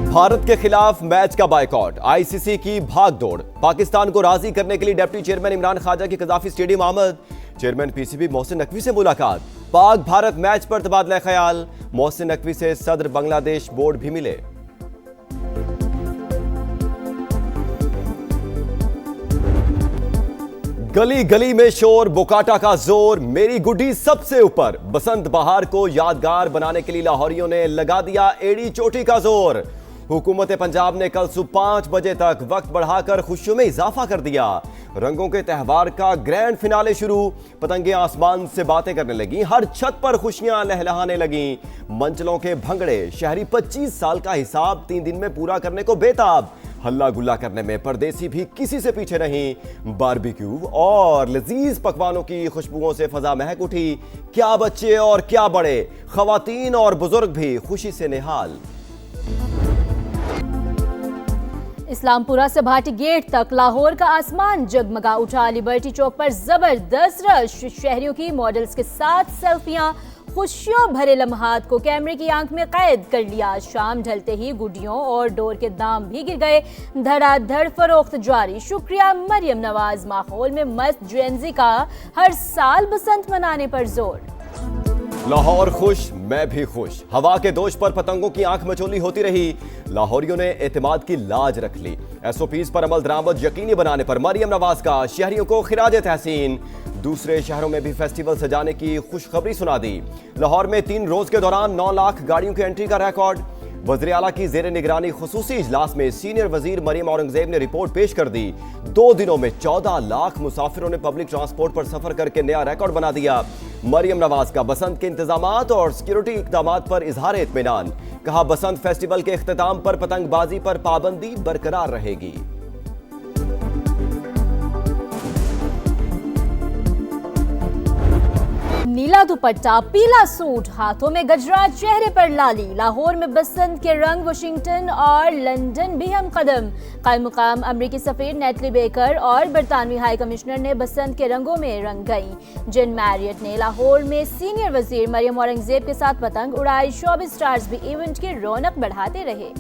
भारत के खिलाफ मैच का बायकॉट, आईसीसी की भागदौड़। पाकिस्तान को राजी करने के लिए डिप्टी चेयरमैन इमरान खाजा की कज़ाफी स्टेडियम आमद। चेयरमैन पीसीबी मोहसिन नकवी से मुलाकात। पाक भारत मैच पर तबादला ख्याल। मोहसिन नकवी से सदर बांग्लादेश बोर्ड भी मिले। गली गली में शोर, बोकाटा का जोर, मेरी गुड्डी सबसे ऊपर। बसंत बहार को यादगार बनाने के लिए लाहौरियों ने लगा दिया एड़ी चोटी का जोर। हुकूमत पंजाब ने कल सुबह 5 बजे तक वक्त बढ़ाकर खुशियों में इजाफा कर दिया। रंगों के त्यौहार का ग्रैंड फिनाले शुरू। पतंगे आसमान से बातें करने लगी, हर छत पर खुशियां लहलहाने लगी। मंचलों के भंगड़े, शहरी 25 साल का हिसाब 3 दिन में पूरा करने को बेताब। हल्ला गुल्ला करने में परदेसी भी किसी से पीछे नहीं। बारबेक्यू और लजीज पकवानों की खुशबुओं से फजा महक उठी। क्या बच्चे और क्या बड़े, खवातीन और बुजुर्ग भी खुशी से निहाल। इस्लामपुरा से भाटी गेट तक लाहौर का आसमान जगमगा उठा। लिबर्टी चौक पर जबरदस्त रश, शहरियों की मॉडल्स के साथ सेल्फियां, खुशियों भरे लम्हात को कैमरे की आंख में कैद कर लिया। शाम ढलते ही गुडियों और डोर के दाम भी गिर गए। धड़ाधड़ फरोख्त जारी। शुक्रिया मरियम नवाज। माहौल में मस्त जेनजी का हर साल बसंत मनाने पर जोर। लाहौर खुश, मैं भी खुश। हवा के दोष पर पतंगों की आंख मचोली होती रही। लाहौरियों ने एतमाद की लाज रख ली। एसओपीज पर अमल दरामद यकीनी बनाने पर मरियम नवाज का शहरियों को खिराज तहसीन। दूसरे शहरों में भी फेस्टिवल सजाने की खुशखबरी सुना दी। लाहौर में 3 रोज के दौरान 9 लाख गाड़ियों की एंट्री का रिकॉर्ड। वज़ीर आला की जेर निगरानी खुसूसी इजलास में सीनियर वजीर मरियम औरंगजेब ने रिपोर्ट पेश कर दी। 2 दिनों में 14 लाख मुसाफिरों ने पब्लिक ट्रांसपोर्ट पर सफर करके नया रिकॉर्ड बना दिया। मरियम नवाज का बसंत के इंतजामात और सिक्योरिटी इक़दामात पर इजहार इत्मीनान। कहा, बसंत फेस्टिवल के इख्तिताम पर पतंगबाजी पर पाबंदी बरकरार रहेगी। नीला दुपट्टा, पीला सूट, हाथों में गजरा, चेहरे पर लाली। लाहौर में बसंत के रंग। वाशिंगटन और लंदन भी हम कदम। कायम मुकाम अमरीकी सफीर नेटली बेकर और बरतानवी हाई कमिश्नर ने बसंत के रंगों में रंग गई। जिन मैरियट ने लाहौर में सीनियर वजीर मरियम औरंगजेब के साथ पतंग उड़ाई। शोबिज़ स्टार्स भी इवेंट की रौनक बढ़ाते रहे।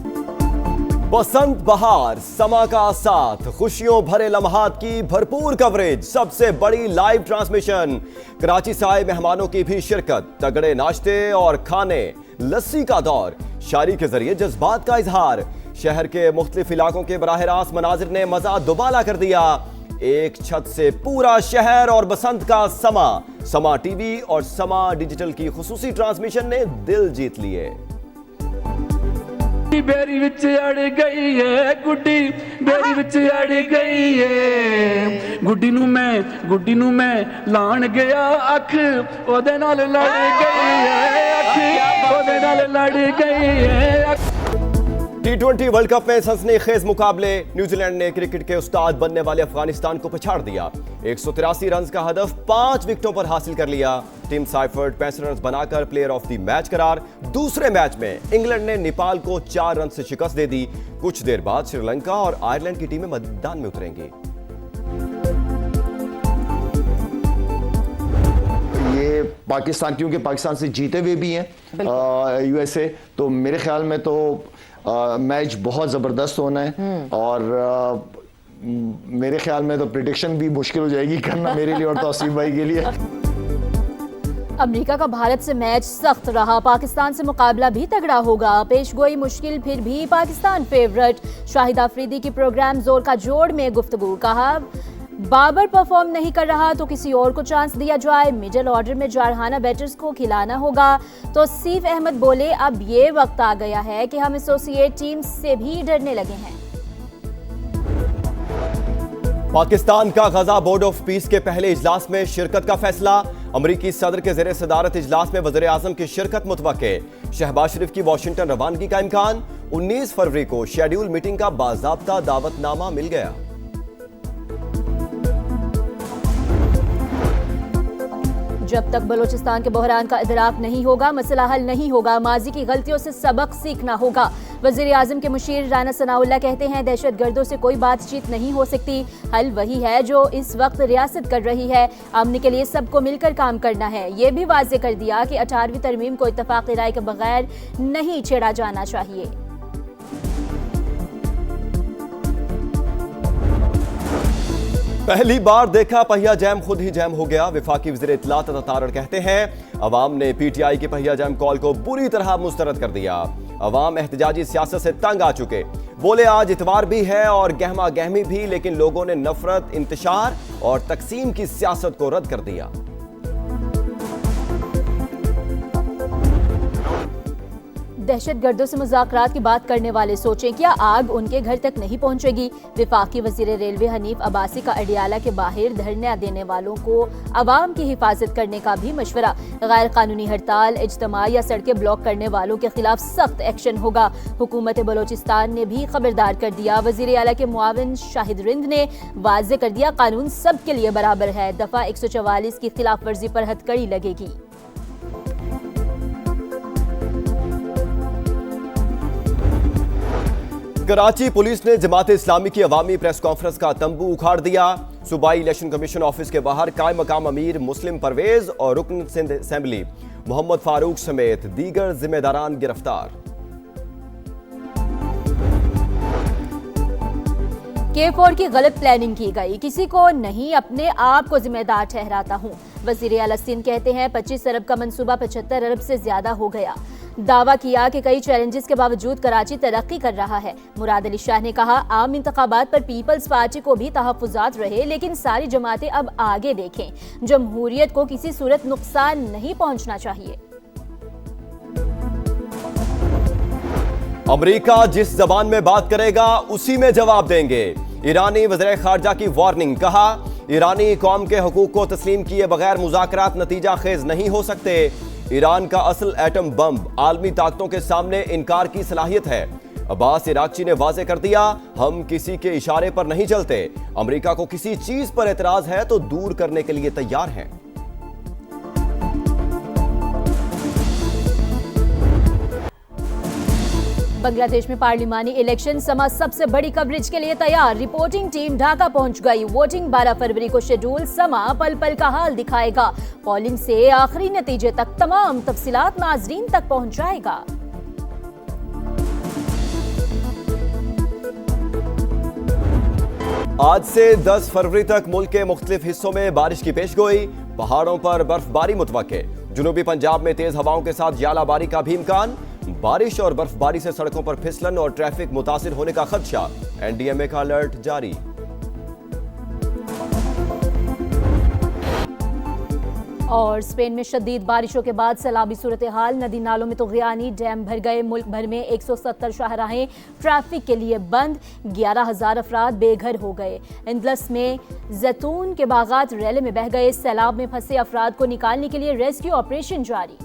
बसंत बहार, समा का साथ, खुशियों भरे लम्हात की भरपूर कवरेज। सबसे बड़ी लाइव ट्रांसमिशन। कराची से आए मेहमानों की भी शिरकत। तगड़े नाश्ते और खाने, लस्सी का दौर, शायरी के जरिए जज्बात का इजहार। शहर के मुख्तलिफ इलाकों के बराह रास्त मनाजिर ने मजा दुबाला कर दिया। एक छत से पूरा शहर और बसंत का समा। समा टीवी और समा डिजिटल की खुसूसी ट्रांसमिशन ने दिल जीत लिए। बेरी विच अड़ गई है गुड्डी, बेरी विच अड़ गई है गुड्डी नू मैं लाण गया अख ओदे नाल लड़ गई है, अख ओदे नाल लड़ गई है। T20 वर्ल्ड कप में सनसनीखेज मुकाबले। न्यूजीलैंड ने क्रिकेट के उस्ताद बनने वाले अफगानिस्तान को पछाड़ दिया। 183 रन का हदफ 5 विकेटों पर हासिल कर लिया। टीम साइफर्ड 65 रन बनाकर प्लेयर ऑफ द मैच करार। दूसरे मैच में इंग्लैंड ने नेपाल को 4 रन से शिकस्त दे दी। कुछ देर बाद श्रीलंका और आयरलैंड की टीमें मैदान में उतरेंगी। ये पाकिस्तान, क्योंकि पाकिस्तान से जीते हुए भी हैं यूएसए, तो मेरे ख्याल में तो मैच बहुत ज़बरदस्त होना है। और मेरे ख्याल में तो प्रेडिक्शन भी मुश्किल हो जाएगी करना मेरे लिए और तौसीफ भाई के लिए। अमेरिका का भारत से मैच सख्त रहा। पाकिस्तान से मुकाबला भी तगड़ा होगा। पेशगोई मुश्किल, फिर भी पाकिस्तान फेवरेट। शाहिद आफरीदी की प्रोग्राम जोर का जोड़ में गुफ्तगू। कहा, बाबर परफॉर्म नहीं कर रहा तो किसी और को चांस दिया जाए। मिडिल ऑर्डर में जारहाना बैटर्स को खिलाना होगा। तो सीफ अहमद बोले, अब ये वक्त आ गया है कि हम एसोसिएट टीम से भी डरने लगे हैं। पाकिस्तान का गजा बोर्ड ऑफ पीस के पहले इजलास में शिरकत का फैसला। अमरीकी सदर के ज़ेरे सदारत इजलास में वज़ीर आज़म की शिरकत मुतवक्के। शहबाज शरीफ की वाशिंगटन रवानगी का इम्कान। 19 फरवरी को शेड्यूल मीटिंग का बाज़ाब्ता दावतनामा मिल गया। जब तक बलोचिस्तान के बहरान का इदराक नहीं होगा, मसला हल नहीं होगा। माजी की गलतियों से सबक सीखना होगा। वज़ीर आज़म के मुशीर राना सनाउल्लाह कहते हैं, दहशतगर्दों से कोई बातचीत नहीं हो सकती। हल वही है जो इस वक्त रियासत कर रही है। अमन के लिए सबको मिलकर काम करना है। ये भी वाज़ेह कर दिया कि 18वीं तरमीम को इत्तफाक़ी राय के बगैर नहीं छेड़ा जाना चाहिए। पहली बार देखा पहिया जैम खुद ही जैम हो गया। विफाकी वज़ीर इत्तलात अता तारड़ कहते हैं अवाम ने पीटीआई की पहिया जैम कॉल को बुरी तरह मुस्तरद कर दिया। अवाम एहतजाजी सियासत से तंग आ चुके। बोले आज इतवार भी है और गहमा गहमी भी, लेकिन लोगों ने नफरत, इंतशार और तकसीम की सियासत को रद्द कर दिया। दहशतगर्दों से मुज़ाकरात की बात करने वाले सोचें क्या आग उनके घर तक नहीं पहुंचेगी। विफाकी वजीर रेलवे हनीफ अब्बासी का अडियाला के बाहर धरना देने वालों को अवाम की हिफाजत करने का भी मशवरा। गैर कानूनी हड़ताल, इज्तिमा या सड़कें ब्लॉक करने वालों के खिलाफ सख्त एक्शन होगा। हुकूमत बलोचिस्तान ने भी खबरदार कर दिया। वजीर आला के मुआविन शाहिद रिंद ने वाज़े कर दिया कानून सबके लिए बराबर है। दफा 144 की खिलाफ वर्जी पर हथकड़ी लगेगी। कराची पुलिस ने जमात इस्लामी की अवामी प्रेस कॉन्फ्रेंस का तंबू उखाड़ दिया। सूबाई इलेक्शन कमीशन ऑफिस के बाहर कायम मकाम अमीर मुस्लिम परवेज और रुकन सिंध असेंबली मोहम्मद फारूक समेत दीगर जिम्मेदारान गिरफ्तार। K4 की गलत प्लानिंग की गई, किसी को नहीं अपने आप को जिम्मेदार ठहराता हूं। वजीर आला सिंध कहते हैं 25 अरब का मंसूबा 75 अरब से ज्यादा हो गया। दावा किया कि कई चैलेंजेस के बावजूद कराची तरक्की कर रहा है। मुराद अली शाह ने कहा आम इंतखाबात पर पीपल्स पार्टी को भी तहफ्फुजात रहे, लेकिन सारी जमातें अब आगे देखें। जमहूरियत को किसी सूरत नुकसान नहीं पहुंचना चाहिए। अमेरिका जिस जबान में बात करेगा उसी में जवाब देंगे। ईरानी वज़ीर खारजा की वार्निंग। कहा ईरानी कौम के हुकूक को तस्लीम किए बगैर मुज़ाकरात नतीजा खेज नहीं हो सकते। ईरान का असल एटम बम आलमी ताकतों के सामने इनकार की सलाहियत है। अब्बास इराक़ची ने वाज़े कर दिया हम किसी के इशारे पर नहीं चलते। अमेरिका को किसी चीज पर एतराज है तो दूर करने के लिए तैयार हैं। बांग्लादेश में पार्लिमानी इलेक्शन समा सबसे बड़ी कवरेज के लिए तैयार। रिपोर्टिंग टीम ढाका पहुंच गई। वोटिंग 12 फरवरी को शेड्यूल। समा पल पल का हाल दिखाएगा। पोलिंग से आखिरी नतीजे तक तमाम तफसीलात नाजरीन तक पहुंचाएगा। आज से 10 फरवरी तक मुल्क के मुख्तलिफ हिस्सों में बारिश की पेशगोई। पहाड़ों पर बर्फबारी मुतवक्के। जुनूबी पंजाब में तेज हवाओं के साथ यालाबारी का भी इम्कान। बारिश और बर्फबारी से सड़कों पर फिसलन और ट्रैफिक मुतासिर होने का खदशा। एनडीएमए का अलर्ट जारी। और स्पेन में शदीद बारिशों के बाद सैलाबी सूरत हाल। नदी नालों में तो गियानी डैम भर गए। मुल्क भर में 170 शाहराहें ट्रैफिक के लिए बंद। 11,000 अफराद बेघर हो गए। इंदलस में जैतून के बागात रैले में बह गए। सैलाब में फंसे अफराद को निकालने के लिए रेस्क्यू ऑपरेशन जारी।